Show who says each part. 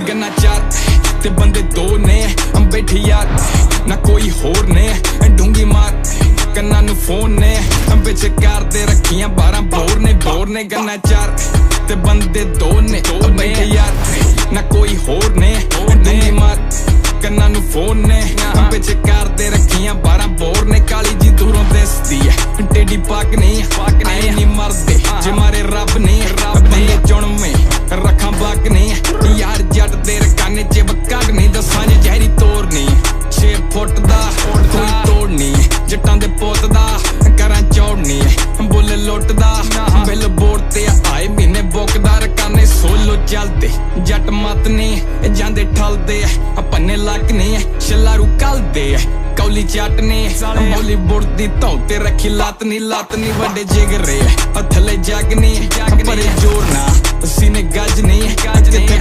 Speaker 1: गन्ना चार ते बंदे दो ने बैठे यार ना कोई होर ने डूंगी मार कन्ना नू फोन ने बिच कार दे रखियां 12 बोर ने गन्ना चार ते बंदे दो ने बैठे यार ना कोई होर ने डूंगी मार कन्ना नू फोन ने बिच कार दे रखियां 12 बोर ने काली जी दूरों दिसदी है टेडी पाक नहीं मरदे जे मारे रब ने बंदे चुनवे रखा बाक नहीं यार जट दे काने च बकाग नहीं दसां जे जहरी तोर नहीं 6 फुट दा कोई तोड़ नहीं जट्टां दे पुत दा करां चौड़नी बुल लुटदा बिल बोर्ड ते आए महीने बुकदा रकाने सोलो चलदे जट मत नहीं जांदे ठलदे पन्ने लक नहीं छलारू कलदे कौली चटने बॉलीवुड दी धौ ते रखी लत नी वड्डे जिगरे थले जग नी परे जोर ना सीने गज नहीं